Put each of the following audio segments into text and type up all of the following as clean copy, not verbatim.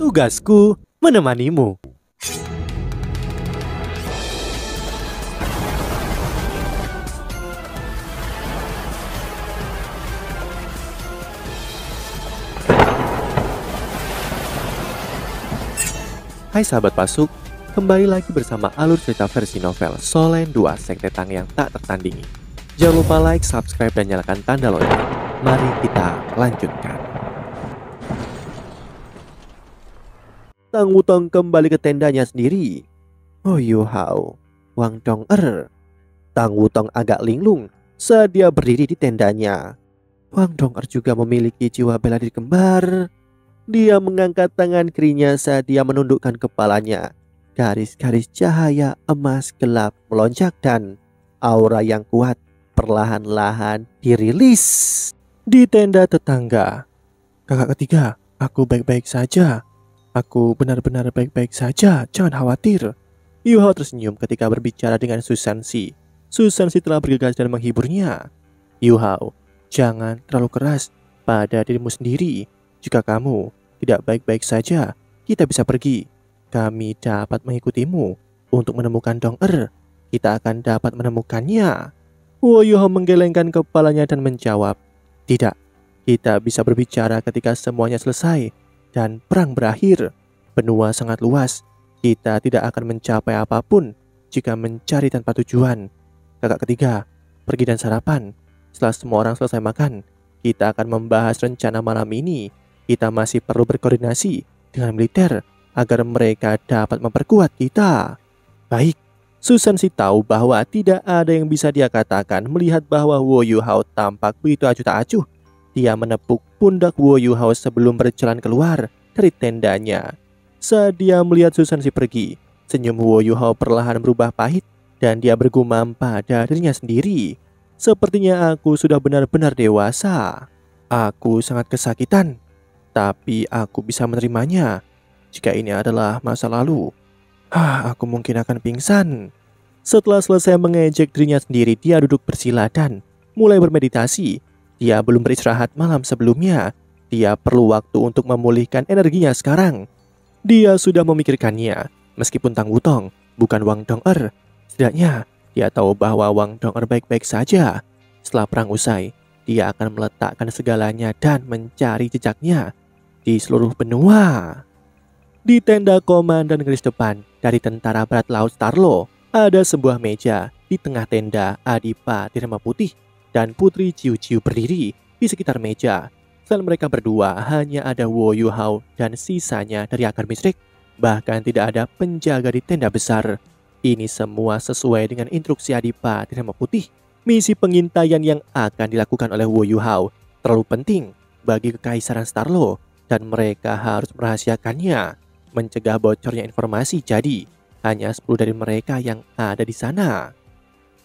Tugasku menemanimu. Hai sahabat Pasuk, kembali lagi bersama alur cerita versi novel Solen 2 Sekte Tang yang tak tertandingi. Jangan lupa like, subscribe, dan nyalakan tanda lonceng. Mari kita lanjutkan. Tang Wutong kembali ke tendanya sendiri. Oh Yu Hao, Wang Dong Tang Wutong agak linglung saat dia berdiri di tendanya. Wang Dong juga memiliki jiwa bela diri kembar. Dia mengangkat tangan kirinya saat dia menundukkan kepalanya. Garis-garis cahaya emas gelap melonjak dan aura yang kuat perlahan-lahan dirilis di tenda tetangga. Kakak ketiga, aku baik-baik saja. Aku benar-benar baik-baik saja, jangan khawatir. Yu Hao tersenyum ketika berbicara dengan Susansi. Susansi telah bergegas dan menghiburnya. Yu Hao, jangan terlalu keras pada dirimu sendiri. Jika kamu tidak baik-baik saja, kita bisa pergi. Kami dapat mengikutimu untuk menemukan Dong Kita akan dapat menemukannya. Wo Yu Hao menggelengkan kepalanya dan menjawab, tidak, kita bisa berbicara ketika semuanya selesai dan perang berakhir. Benua sangat luas. Kita tidak akan mencapai apapun jika mencari tanpa tujuan. Kakak ketiga, pergi dan sarapan. Setelah semua orang selesai makan, kita akan membahas rencana malam ini. Kita masih perlu berkoordinasi dengan militer agar mereka dapat memperkuat kita. Baik, Susansi tahu bahwa tidak ada yang bisa dia katakan melihat bahwa Wo Yu Hao tampak begitu acuh tak acuh. Dia menepuk pundak Wo Yu Hao sebelum berjalan keluar dari tendanya. Saat dia melihat Susansi pergi, senyum Wo Yu Hao perlahan berubah pahit dan dia bergumam pada dirinya sendiri. Sepertinya aku sudah benar-benar dewasa. Aku sangat kesakitan. Tapi aku bisa menerimanya. Jika ini adalah masa lalu, aku mungkin akan pingsan. Setelah selesai mengejek dirinya sendiri, dia duduk bersila dan mulai bermeditasi. Dia belum beristirahat malam sebelumnya. Dia perlu waktu untuk memulihkan energinya sekarang. Dia sudah memikirkannya. Meskipun Tang Wutong bukan Wang Dong setidaknya dia tahu bahwa Wang Dong baik-baik saja. Setelah perang usai, dia akan meletakkan segalanya dan mencari jejaknya di seluruh benua. Di tenda komandan garis depan dari tentara Barat Laut Starlo, ada sebuah meja. Di tengah tenda, Adipati Rema Putih dan Putri Ciu Ciu berdiri di sekitar meja. Selain mereka berdua, hanya ada Wo Yu Hao dan sisanya dari akar misrik. Bahkan tidak ada penjaga di tenda besar. Ini semua sesuai dengan instruksi Adipati Rema Putih. Misi pengintaian yang akan dilakukan oleh Wo Yu Hao terlalu penting bagi kekaisaran Starlo dan mereka harus merahasiakannya, mencegah bocornya informasi. Jadi hanya 10 dari mereka yang ada di sana.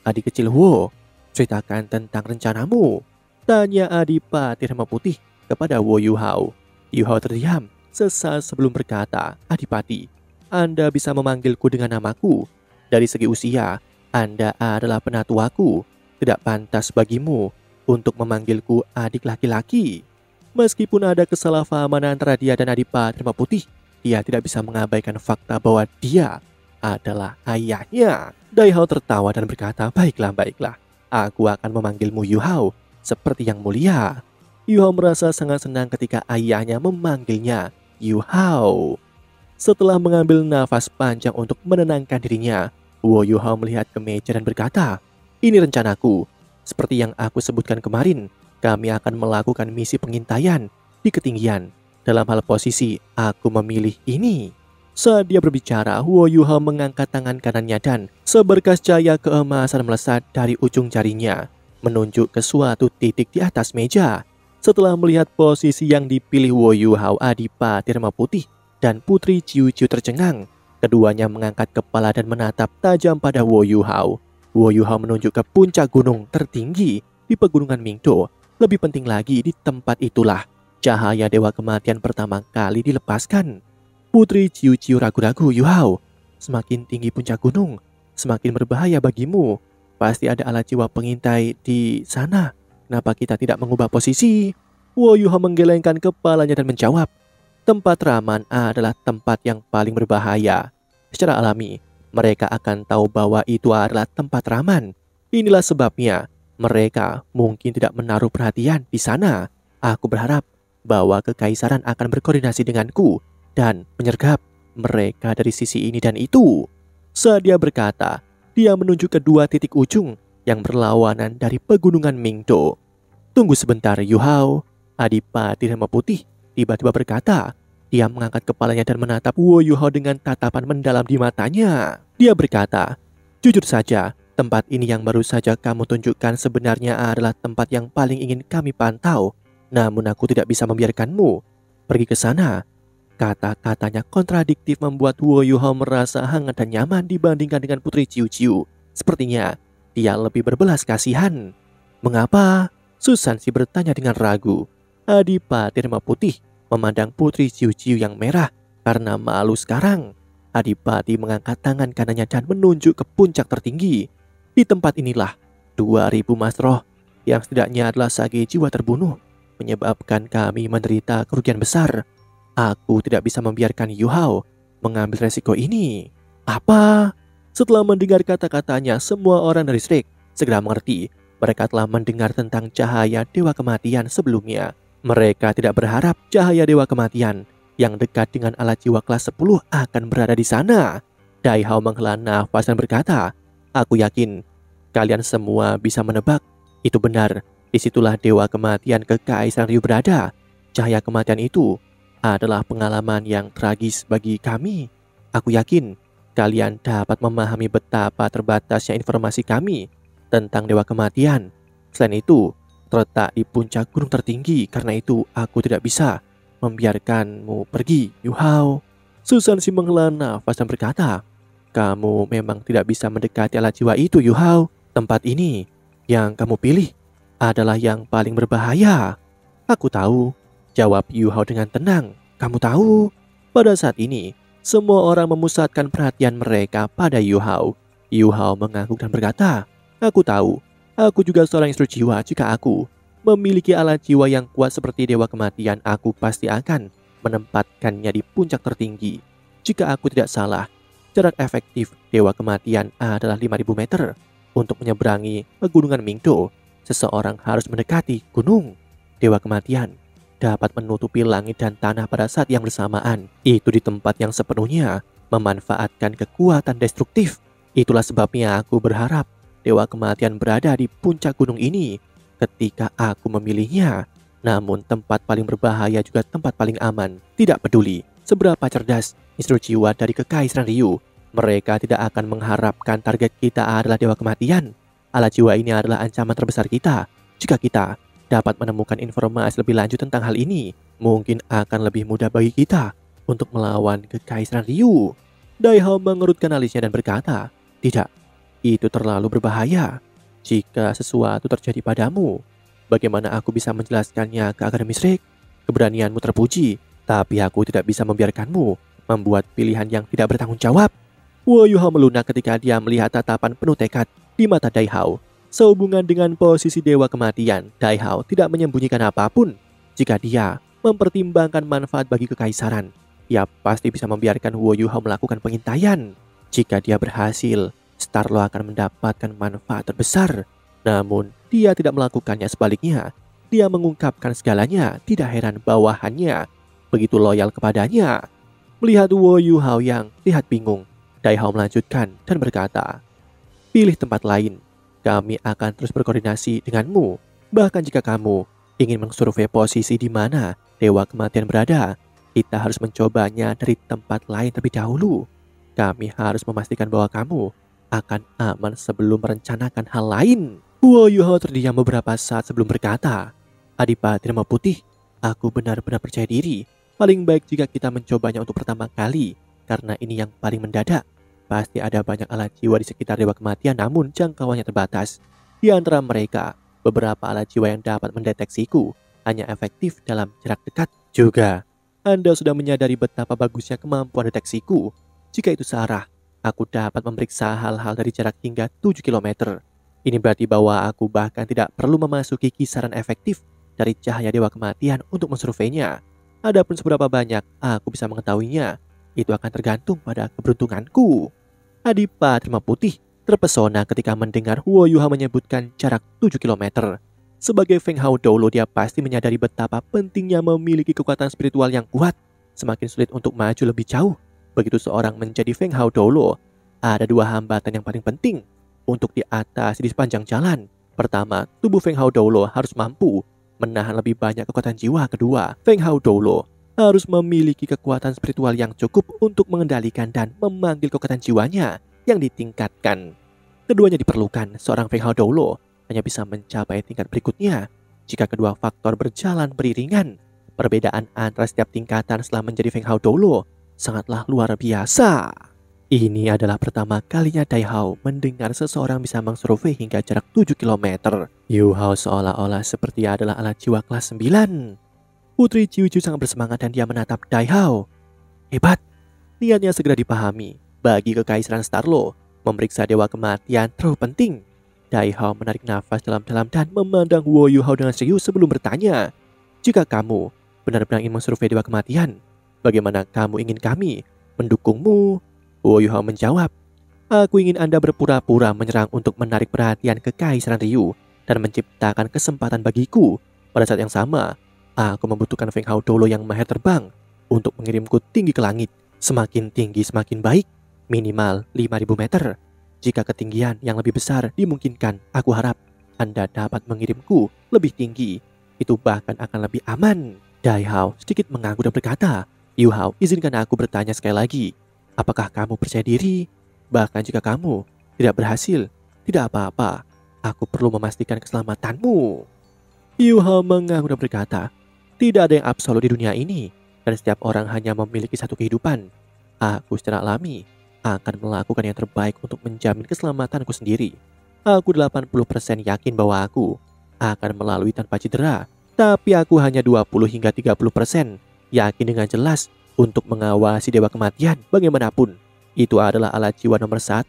Adik kecil Wo, ceritakan tentang rencanamu, tanya Adipati Rema Putih kepada Wo Yu Hao. Yu Hao terdiam sesaat sebelum berkata, Adipati, Anda bisa memanggilku dengan namaku. Dari segi usia, Anda adalah penatuaku. Tidak pantas bagimu untuk memanggilku adik laki-laki. Meskipun ada kesalahpahaman antara dia dan Adipati Rema Putih, dia tidak bisa mengabaikan fakta bahwa dia adalah ayahnya. Dai Hao tertawa dan berkata, baiklah, aku akan memanggilmu Yu Hao seperti yang mulia. Yu Hao merasa sangat senang ketika ayahnya memanggilnya Yu Hao. Setelah mengambil nafas panjang untuk menenangkan dirinya, Wo Yu Hao melihat ke meja dan berkata, ini rencanaku. Seperti yang aku sebutkan kemarin, kami akan melakukan misi pengintaian di ketinggian. Dalam hal posisi, aku memilih ini. Saat dia berbicara, Wo Yu Hao mengangkat tangan kanannya dan seberkas cahaya keemasan melesat dari ujung jarinya, menunjuk ke suatu titik di atas meja. Setelah melihat posisi yang dipilih Wo Yu Hao, Adipati Rema Putih dan Putri Ciu Ciu tercengang. Keduanya mengangkat kepala dan menatap tajam pada Wo Yu Hao. Wo Yu Hao menunjuk ke puncak gunung tertinggi di pegunungan Mingdo. Lebih penting lagi, di tempat itulah cahaya Dewa Kematian pertama kali dilepaskan. Putri Ciu Ciu ragu-ragu, Yu Hao, semakin tinggi puncak gunung, semakin berbahaya bagimu. Pasti ada alat jiwa pengintai di sana. Kenapa kita tidak mengubah posisi? Wo Yu Hao menggelengkan kepalanya dan menjawab, Tempat Raman adalah tempat yang paling berbahaya. Secara alami, mereka akan tahu bahwa itu adalah tempat Raman. Inilah sebabnya mereka mungkin tidak menaruh perhatian di sana. Aku berharap bahwa kekaisaran akan berkoordinasi denganku dan menyergap mereka dari sisi ini dan itu. Saat dia berkata, dia menunjuk kedua titik ujung yang berlawanan dari pegunungan Mingdo. Tunggu sebentar, Yu Hao. Adipati Rema Putih tiba-tiba berkata. Dia mengangkat kepalanya dan menatap Wu Yuhao dengan tatapan mendalam di matanya. Dia berkata, jujur saja, tempat ini yang baru saja kamu tunjukkan sebenarnya adalah tempat yang paling ingin kami pantau. Namun aku tidak bisa membiarkanmu pergi ke sana. Kata-katanya kontradiktif membuat Wu Yuhao merasa hangat dan nyaman dibandingkan dengan Putri Ciu Ciu. Sepertinya dia lebih berbelas kasihan. Mengapa? Susan si bertanya dengan ragu. Adipati Rema Putih memandang Putri Ciu Ciu yang merah karena malu sekarang. Adipati mengangkat tangan kanannya dan menunjuk ke puncak tertinggi. Di tempat inilah 2000 mas roh yang setidaknya adalah sage jiwa terbunuh menyebabkan kami menderita kerugian besar. Aku tidak bisa membiarkan Yu Hao mengambil resiko ini. Apa? Setelah mendengar kata-katanya, semua orang dari Shrek segera mengerti. Mereka telah mendengar tentang cahaya Dewa Kematian sebelumnya. Mereka tidak berharap cahaya Dewa Kematian yang dekat dengan alat jiwa kelas 10 akan berada di sana. Dai Hao menghela nafas dan berkata, aku yakin kalian semua bisa menebak. Itu benar, disitulah Dewa Kematian Kekaisaran Ryu berada. Cahaya kematian itu adalah pengalaman yang tragis bagi kami. Aku yakin kalian dapat memahami betapa terbatasnya informasi kami tentang Dewa Kematian. Selain itu, terletak di puncak gunung tertinggi, karena itu aku tidak bisa membiarkanmu pergi, Yu Hao. Susan si menghela nafas dan berkata, kamu memang tidak bisa mendekati alat jiwa itu, Yu Hao. Tempat ini yang kamu pilih adalah yang paling berbahaya. Aku tahu, jawab Yu Hao dengan tenang. Kamu tahu, pada saat ini semua orang memusatkan perhatian mereka pada Yu Hao. Yu Hao mengangguk dan berkata, aku tahu. Aku juga seorang instru jiwa. Jika aku memiliki alat jiwa yang kuat seperti Dewa Kematian, aku pasti akan menempatkannya di puncak tertinggi. Jika aku tidak salah, jarak efektif Dewa Kematian adalah 5000 meter. Untuk menyeberangi pegunungan Mingdo, seseorang harus mendekati gunung. Dewa Kematian dapat menutupi langit dan tanah pada saat yang bersamaan. Itu di tempat yang sepenuhnya memanfaatkan kekuatan destruktif. Itulah sebabnya aku berharap Dewa Kematian berada di puncak gunung ini ketika aku memilihnya. Namun tempat paling berbahaya juga tempat paling aman. Tidak peduli seberapa cerdas instru jiwa dari Kekaisaran Ryu, mereka tidak akan mengharapkan target kita adalah Dewa Kematian. Alat jiwa ini adalah ancaman terbesar kita. Jika kita dapat menemukan informasi lebih lanjut tentang hal ini, mungkin akan lebih mudah bagi kita untuk melawan Kekaisaran Ryu. Dai Hao mengerutkan alisnya dan berkata, tidak. Itu terlalu berbahaya. Jika sesuatu terjadi padamu, bagaimana aku bisa menjelaskannya ke Akademi Shrek? Keberanianmu terpuji, tapi aku tidak bisa membiarkanmu membuat pilihan yang tidak bertanggung jawab. Wu Yuhao melunak ketika dia melihat tatapan penuh tekad di mata Dai Hao. Sehubungan dengan posisi Dewa Kematian, Dai Hao tidak menyembunyikan apapun. Jika dia mempertimbangkan manfaat bagi kekaisaran, dia pasti bisa membiarkan Wu Yuhao melakukan pengintaian. Jika dia berhasil, Starlo akan mendapatkan manfaat terbesar. Namun, dia tidak melakukannya. Sebaliknya, dia mengungkapkan segalanya. Tidak heran bawahannya begitu loyal kepadanya. Melihat Wu Yuhao yang lihat bingung, Dai Hao melanjutkan dan berkata, pilih tempat lain. Kami akan terus berkoordinasi denganmu. Bahkan jika kamu ingin mengsurvei posisi di mana Dewa Kematian berada, kita harus mencobanya dari tempat lain terlebih dahulu. Kami harus memastikan bahwa kamu akan aman sebelum merencanakan hal lain. Wu Yuhao terdiam beberapa saat sebelum berkata, Adipati Rema Putih, aku benar-benar percaya diri. Paling baik jika kita mencobanya untuk pertama kali, karena ini yang paling mendadak. Pasti ada banyak alat jiwa di sekitar Dewa Kematian, namun jangkauannya terbatas. Di antara mereka, beberapa alat jiwa yang dapat mendeteksiku hanya efektif dalam jarak dekat. Juga, Anda sudah menyadari betapa bagusnya kemampuan deteksiku. Jika itu searah, aku dapat memeriksa hal-hal dari jarak hingga 7 km. Ini berarti bahwa aku bahkan tidak perlu memasuki kisaran efektif dari cahaya Dewa Kematian untuk mensurveinya. Adapun seberapa banyak aku bisa mengetahuinya, itu akan tergantung pada keberuntunganku. Adipa Terima Putih terpesona ketika mendengar Huo Yuha menyebutkan jarak 7 kilometer. Sebagai Feng Hao Doulo, dia pasti menyadari betapa pentingnya memiliki kekuatan spiritual yang kuat. Semakin sulit untuk maju lebih jauh. Begitu seorang menjadi Feng Hao Doulo, ada dua hambatan yang paling penting untuk diatasi di sepanjang jalan. Pertama, tubuh Feng Hao Doulo harus mampu menahan lebih banyak kekuatan jiwa. Kedua, Feng Hao Doulo harus memiliki kekuatan spiritual yang cukup untuk mengendalikan dan memanggil kekuatan jiwanya yang ditingkatkan. Keduanya diperlukan. Seorang Feng Hao Doulo hanya bisa mencapai tingkat berikutnya jika kedua faktor berjalan beriringan. Perbedaan antara setiap tingkatan setelah menjadi Feng Hao Doulo sangatlah luar biasa. Ini adalah pertama kalinya Dai Hao mendengar seseorang bisa mengsurvei hingga jarak 7 kilometer. Yu Hao seolah-olah seperti adalah alat jiwa kelas 9. Putri Ciu Ciu sangat bersemangat dan dia menatap Dai Hao. Hebat, niatnya segera dipahami. Bagi Kekaisaran Starlo, memeriksa Dewa Kematian terlalu penting. Dai Hao menarik nafas dalam-dalam dan memandang Huo Yu Hao dengan serius sebelum bertanya. Jika kamu benar-benar ingin mensurvei Dewa Kematian, bagaimana kamu ingin kami mendukungmu? Huo Yu Hao menjawab, aku ingin Anda berpura-pura menyerang untuk menarik perhatian Kekaisaran Ryu dan menciptakan kesempatan bagiku. Pada saat yang sama, aku membutuhkan Feng Hao Doulo yang mahir terbang untuk mengirimku tinggi ke langit. Semakin tinggi semakin baik, minimal 5.000 meter. Jika ketinggian yang lebih besar dimungkinkan, aku harap Anda dapat mengirimku lebih tinggi. Itu bahkan akan lebih aman. Dai Hao sedikit mengangguk dan berkata, Yu Hao, izinkan aku bertanya sekali lagi. Apakah kamu percaya diri? Bahkan jika kamu tidak berhasil, tidak apa-apa. Aku perlu memastikan keselamatanmu. Yu Hao mengangguk dan berkata, tidak ada yang absolut di dunia ini, dan setiap orang hanya memiliki satu kehidupan. Aku secara alami akan melakukan yang terbaik untuk menjamin keselamatanku sendiri. Aku 80% yakin bahwa aku akan melalui tanpa cedera, tapi aku hanya 20 hingga 30% yakin dengan jelas untuk mengawasi Dewa Kematian bagaimanapun. Itu adalah alat jiwa nomor 1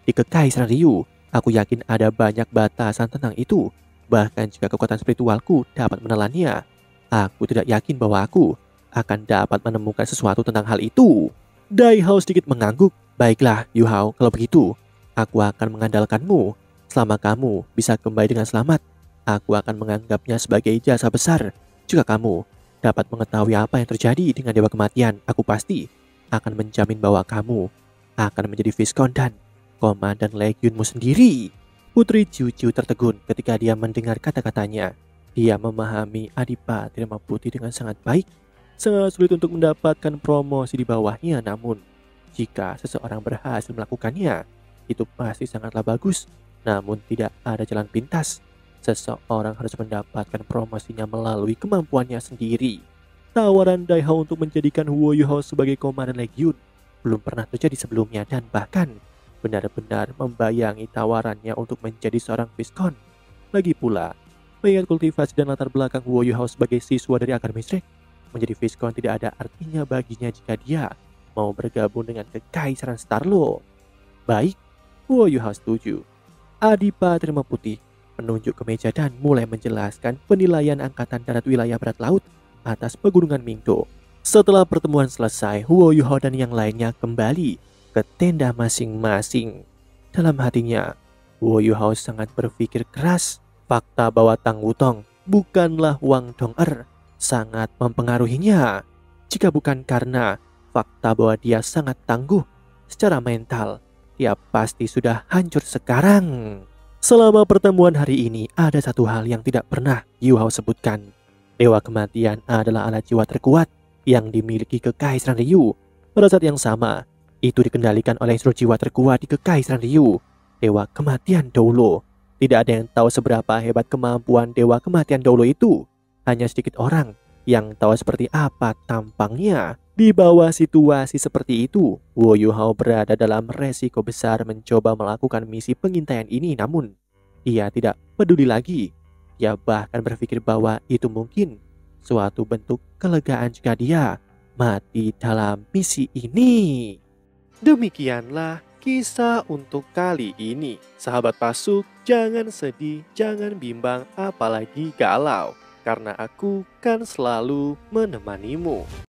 di Kekaisaran Ryu. Aku yakin ada banyak batasan tentang itu. Bahkan jika kekuatan spiritualku dapat menelannya, aku tidak yakin bahwa aku akan dapat menemukan sesuatu tentang hal itu. Dai Hao sedikit mengangguk. Baiklah, Yu Hao, kalau begitu, aku akan mengandalkanmu. Selama kamu bisa kembali dengan selamat, aku akan menganggapnya sebagai jasa besar. Jika kamu dapat mengetahui apa yang terjadi dengan Dewa Kematian, aku pasti akan menjamin bahwa kamu akan menjadi Viscount dan Komandan Legionmu sendiri. Putri Ciu Ciu tertegun ketika dia mendengar kata-katanya. Dia memahami Adipa Terima Putih dengan sangat baik. Sangat sulit untuk mendapatkan promosi di bawahnya, namun jika seseorang berhasil melakukannya, itu pasti sangatlah bagus. Namun tidak ada jalan pintas. Seseorang harus mendapatkan promosinya melalui kemampuannya sendiri. Tawaran Dai Hao untuk menjadikan Huo Yu Hao sebagai Komandan Legiun belum pernah terjadi sebelumnya dan bahkan benar-benar membayangi tawarannya untuk menjadi seorang Viscount. Lagi pula, mengingat kultivasi dan latar belakang Huo Yu Hao sebagai siswa dari Akademi Shrek, menjadi Viscount tidak ada artinya baginya jika dia mau bergabung dengan Kekaisaran Starlo. Baik, Huo Yu Hao setuju. Adipa Terima Putih menunjuk ke meja dan mulai menjelaskan penilaian Angkatan Darat Wilayah Barat Laut atas Pegunungan Mingdo. Setelah pertemuan selesai, Huo Yu Hao dan yang lainnya kembali ke tenda masing-masing. Dalam hatinya, Huo Yu Hao sangat berpikir keras. Fakta bahwa Tang Wutong bukanlah Wang Dong-er sangat mempengaruhinya. Jika bukan karena fakta bahwa dia sangat tangguh secara mental, dia pasti sudah hancur sekarang. Selama pertemuan hari ini, ada satu hal yang tidak pernah Yu Hao sebutkan. Dewa Kematian adalah alat jiwa terkuat yang dimiliki Kekaisaran Ryu. Pada saat yang sama, itu dikendalikan oleh instru jiwa terkuat di Kekaisaran Ryu, Dewa Kematian Doulo. Tidak ada yang tahu seberapa hebat kemampuan Dewa Kematian Doulo itu. Hanya sedikit orang yang tahu seperti apa tampangnya. Di bawah situasi seperti itu, Huo Yu Hao berada dalam resiko besar mencoba melakukan misi pengintaian ini, namun dia tidak peduli lagi. Dia bahkan berpikir bahwa itu mungkin suatu bentuk kelegaan jika dia mati dalam misi ini. Demikianlah kisah untuk kali ini. Sahabat Pasuk, jangan sedih, jangan bimbang, apalagi galau. karena aku kan selalu menemanimu.